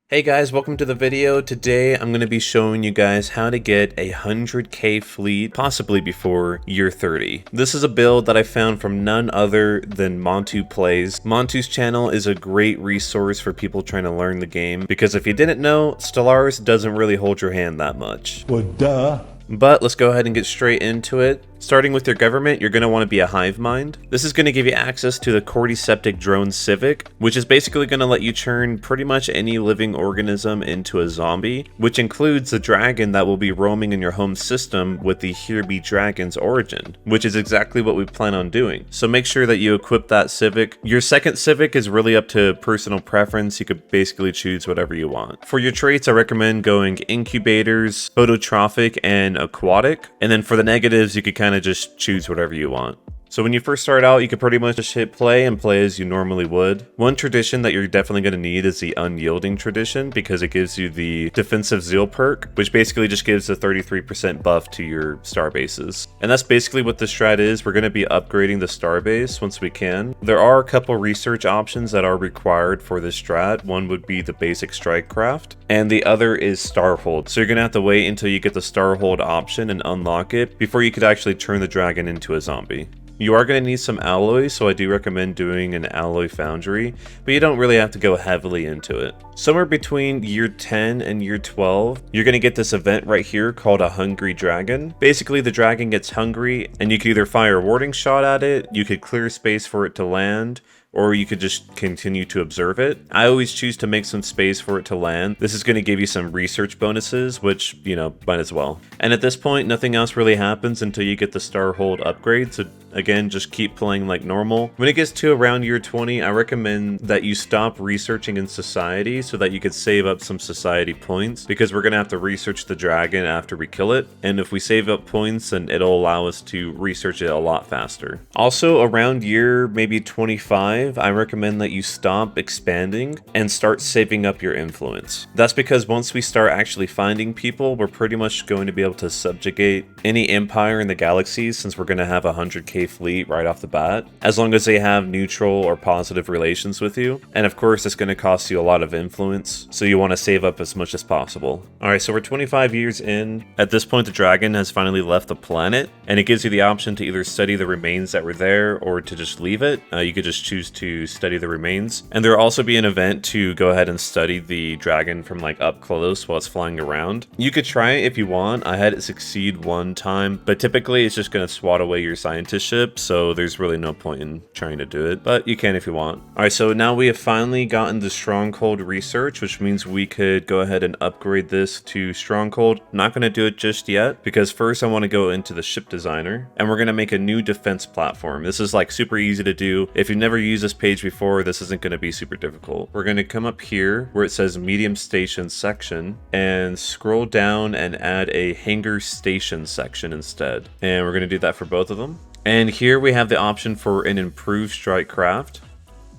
Hey guys, welcome to the video. Today I'm going to be showing you guys how to get a 100k fleet, possibly before year 30. This is a build that I found from none other than Montu Plays. Montu's channel is a great resource for people trying to learn the game, because if you didn't know, Stellaris doesn't really hold your hand that much. Well, duh. But let's go ahead and get straight into it. Starting with your government, you're going to want to be a hive mind. This is going to give you access to the Cordyceptic Drone Civic, which is basically going to let you turn pretty much any living organism into a zombie, which includes the dragon that will be roaming in your home system with the Here Be Dragon's origin, which is exactly what we plan on doing. So make sure that you equip that civic. Your second civic is really up to personal preference. You could basically choose whatever you want. For your traits, I recommend going incubators, phototrophic, and aquatic. And then for the negatives, you could kind of just choose whatever you want. So when you first start out, you could pretty much just hit play and play as you normally would. One tradition that you're definitely going to need is the unyielding tradition, because it gives you the defensive zeal perk, which basically just gives a 33% buff to your star bases. And that's basically what the strat is. We're going to be upgrading the star base once we can. There are a couple research options that are required for this strat. One would be the basic strike craft, and the other is star hold. So you're going to have to wait until you get the star hold option and unlock it before you could actually turn the dragon into a zombie. You are going to need some alloys, so I do recommend doing an alloy foundry, but you don't really have to go heavily into it. Somewhere between year 10 and year 12, you're going to get this event right here called a Hungry Dragon. Basically, the dragon gets hungry, and you can either fire a warding shot at it, you could clear space for it to land, or you could just continue to observe it. I always choose to make some space for it to land. This is going to give you some research bonuses, which, you know, might as well. And at this point, nothing else really happens until you get the star hold upgrade, so again, just keep playing like normal. When it gets to around year 20, I recommend that you stop researching in society so that you could save up some society points, because we're going to have to research the dragon after we kill it. And if we save up points, then it'll allow us to research it a lot faster. Also, around year maybe 25, I recommend that you stop expanding and start saving up your influence. That's because once we start actually finding people, we're pretty much going to be able to subjugate any empire in the galaxy, since we're going to have a 100k fleet right off the bat, as long as they have neutral or positive relations with you. And of course, it's going to cost you a lot of influence, so you want to save up as much as possible. Alright, so we're 25 years in. At this point, the dragon has finally left the planet, and it gives you the option to either study the remains that were there or to just leave it. You could just choose to study the remains. And there'll also be an event to go ahead and study the dragon from like up close while it's flying around. You could try it if you want. I had it succeed one time, but typically it's just going to swat away your scientist ship, so there's really no point in trying to do it, but you can if you want. Alright, so now we have finally gotten the stronghold research, which means we could go ahead and upgrade this to stronghold. Not going to do it just yet, because first I want to go into the ship designer, and we're going to make a new defense platform. This is like super easy to do. If you've never used this page before, this isn't going to be super difficult. We're going to come up here where it says medium station section and scroll down and add a hangar station section instead. And we're going to do that for both of them. And here we have the option for an improved strike craft,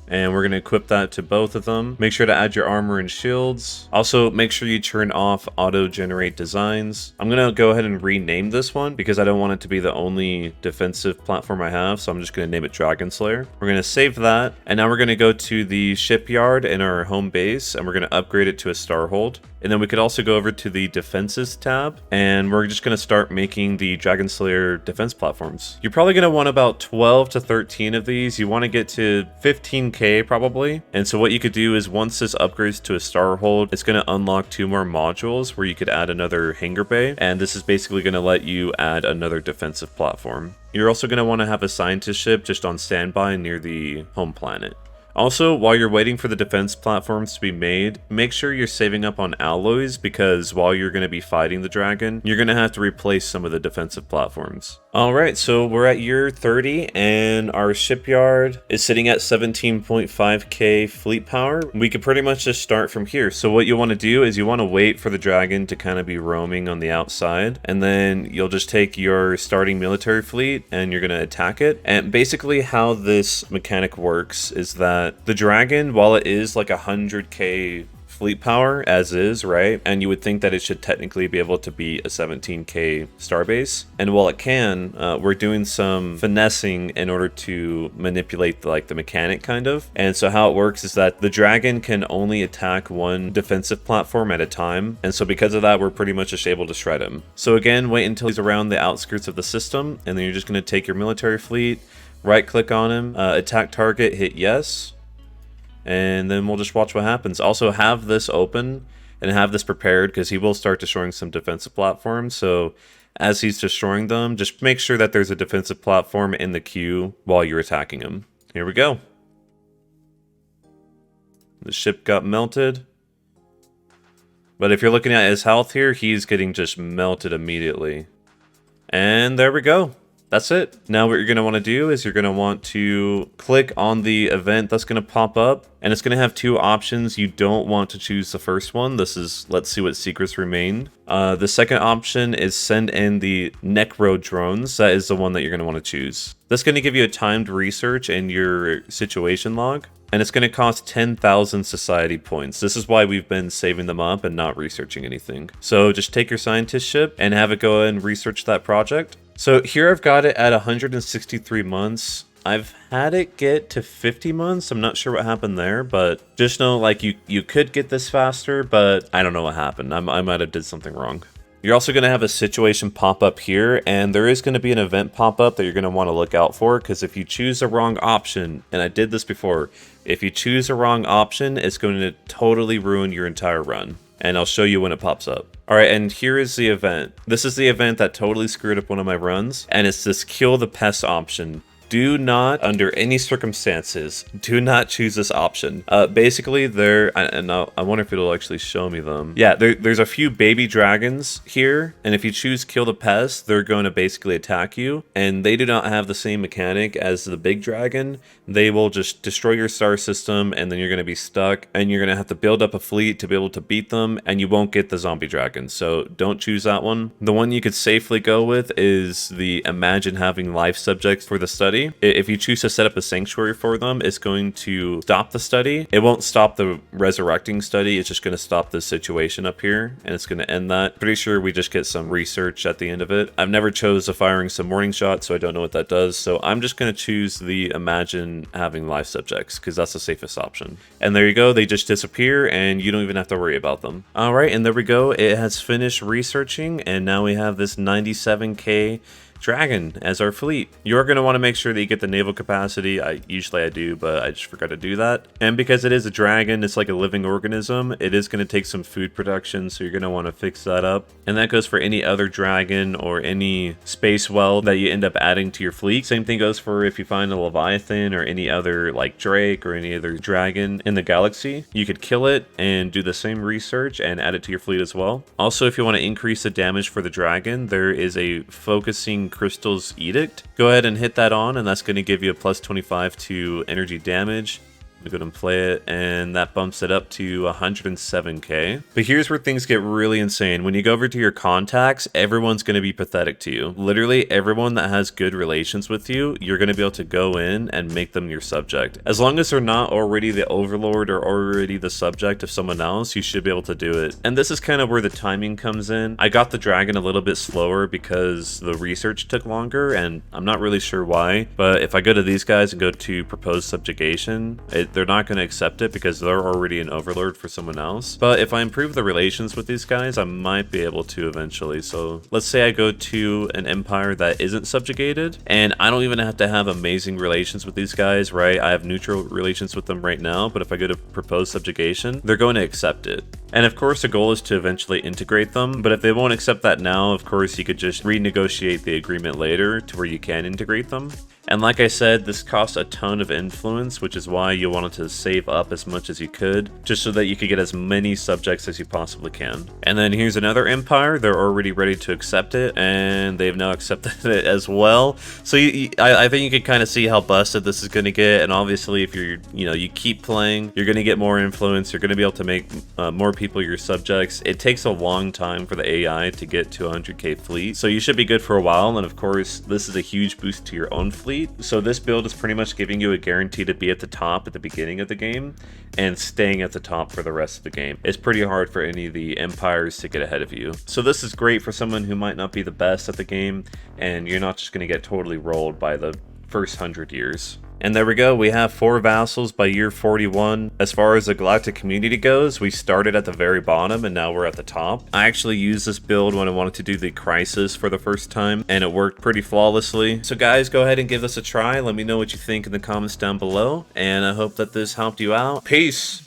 and we're going to equip that to both of them. Make sure to add your armor and shields. Also, make sure you turn off auto-generate designs. I'm going to go ahead and rename this one because I don't want it to be the only defensive platform I have, so I'm just going to name it Dragon Slayer. We're going to save that, and now we're going to go to the shipyard in our home base, and we're going to upgrade it to a starhold. And then we could also go over to the defenses tab, and we're just going to start making the Dragon Slayer defense platforms. You're probably going to want about 12 to 13 of these. You want to get to 15k probably. And so what you could do is once this upgrades to a starhold, it's going to unlock 2 more modules where you could add another hangar bay. And this is basically going to let you add another defensive platform. You're also going to want to have a scientist ship just on standby near the home planet. Also, while you're waiting for the defense platforms to be made, make sure you're saving up on alloys, because while you're going to be fighting the dragon, you're going to have to replace some of the defensive platforms. Alright, so we're at year 30, and our shipyard is sitting at 17.5k fleet power. We could pretty much just start from here. So what you want to do is you want to wait for the dragon to kind of be roaming on the outside, and then you'll just take your starting military fleet and you're going to attack it. And basically how this mechanic works is that the dragon, while it is like 100k fleet power as is, right? And you would think that it should technically be able to be a 17k starbase. And while it can, we're doing some finessing in order to manipulate the mechanic kind of. And so how it works is that the dragon can only attack one defensive platform at a time. And so because of that, we're pretty much just able to shred him. So again, wait until he's around the outskirts of the system, and then you're just going to take your military fleet, right click on him, attack target, hit yes, and then we'll just watch what happens. Also have this open and have this prepared because he will start destroying some defensive platforms. So as he's destroying them, just make sure that there's a defensive platform in the queue while you're attacking him. Here we go. The ship got melted. But if you're looking at his health here, he's getting just melted immediately. And there we go. That's it. Now what you're going to want to do is you're going to want to click on the event that's going to pop up, and it's going to have two options. You don't want to choose the first one. This is let's see what secrets remain. The second option is send in the necro drones. That is the one that you're going to want to choose. That's going to give you a timed research in your situation log, and it's going to cost 10,000 society points. This is why we've been saving them up and not researching anything. So just take your scientist ship and have it go and research that project. So here I've got it at 163 months. I've had it get to 50 months. I'm not sure what happened there, but just know like you could get this faster, but I don't know what happened. I might have did something wrong. You're also going to have a situation pop up here, and there is going to be an event pop up that you're going to want to look out for, because if you choose the wrong option, and I did this before, if you choose the wrong option, it's going to totally ruin your entire run. And I'll show you when it pops up. Alright, and here is the event. This is the event that totally screwed up one of my runs, and it's this kill the pest option. Do not, under any circumstances, do not choose this option. Basically, I wonder if it'll actually show me them. Yeah, there's a few baby dragons here, and if you choose kill the pest, they're going to basically attack you, and they do not have the same mechanic as the big dragon. They will just destroy your star system, and then you're going to be stuck, and you're going to have to build up a fleet to be able to beat them, and you won't get the zombie dragons, so don't choose that one. The one you could safely go with is the imagine having life subjects for the study. If you choose to set up a sanctuary for them, it's going to stop the study. It won't stop the resurrecting study. It's just going to stop this situation up here, and it's going to end that. Pretty sure we just get some research at the end of it. I've never chose the firing some warning shot, so I don't know what that does. So I'm just going to choose the imagine having live subjects, because that's the safest option. And there you go. They just disappear, and you don't even have to worry about them. All right, and there we go. It has finished researching, and now we have this 97k dragon as our fleet. You're going to want to make sure that you get the naval capacity. Usually I do, but I just forgot to do that. And because it is a dragon, it's like a living organism, it is going to take some food production, so you're going to want to fix that up. And that goes for any other dragon or any space well that you end up adding to your fleet. Same thing goes for if you find a Leviathan or any other like Drake or any other dragon in the galaxy. You could kill it and do the same research and add it to your fleet as well. Also, if you want to increase the damage for the dragon, there is a focusing crystals edict. Go ahead and hit that on, and that's going to give you a plus 25 to energy damage. Go ahead and play it, and that bumps it up to 107k. But here's where things get really insane. When you go over to your contacts, everyone's going to be pathetic to you. Literally everyone that has good relations with you, you're going to be able to go in and make them your subject. As long as they're not already the overlord or already the subject of someone else, you should be able to do it. And this is kind of where the timing comes in. I got the dragon a little bit slower because the research took longer, and I'm not really sure why. But if I go to these guys and go to propose subjugation, they're not going to accept it because they're already an overlord for someone else. But if I improve the relations with these guys, I might be able to eventually. So let's say I go to an empire that isn't subjugated, and I don't even have to have amazing relations with these guys, right? I have neutral relations with them right now, but if I go to propose subjugation, they're going to accept it. And of course the goal is to eventually integrate them, but if they won't accept that now, of course you could just renegotiate the agreement later to where you can integrate them. And like I said, this costs a ton of influence, which is why you wanted to save up as much as you could, just so that you could get as many subjects as you possibly can. And then here's another empire. They're already ready to accept it, and they've now accepted it as well. So I think you can kind of see how busted this is going to get. And obviously, if you keep playing, you're going to get more influence. You're going to be able to make more people your subjects. It takes a long time for the AI to get to 100k fleet, so you should be good for a while. And of course, this is a huge boost to your own fleet. So this build is pretty much giving you a guarantee to be at the top at the beginning of the game and staying at the top for the rest of the game. It's pretty hard for any of the empires to get ahead of you. So this is great for someone who might not be the best at the game, and you're not just going to get totally rolled by the first 100 years. And there we go, we have 4 vassals by year 41. As far as the galactic community goes, we started at the very bottom and now we're at the top. I actually used this build when I wanted to do the crisis for the first time, and it worked pretty flawlessly. So guys, go ahead and give this a try. Let me know what you think in the comments down below, and I hope that this helped you out. Peace!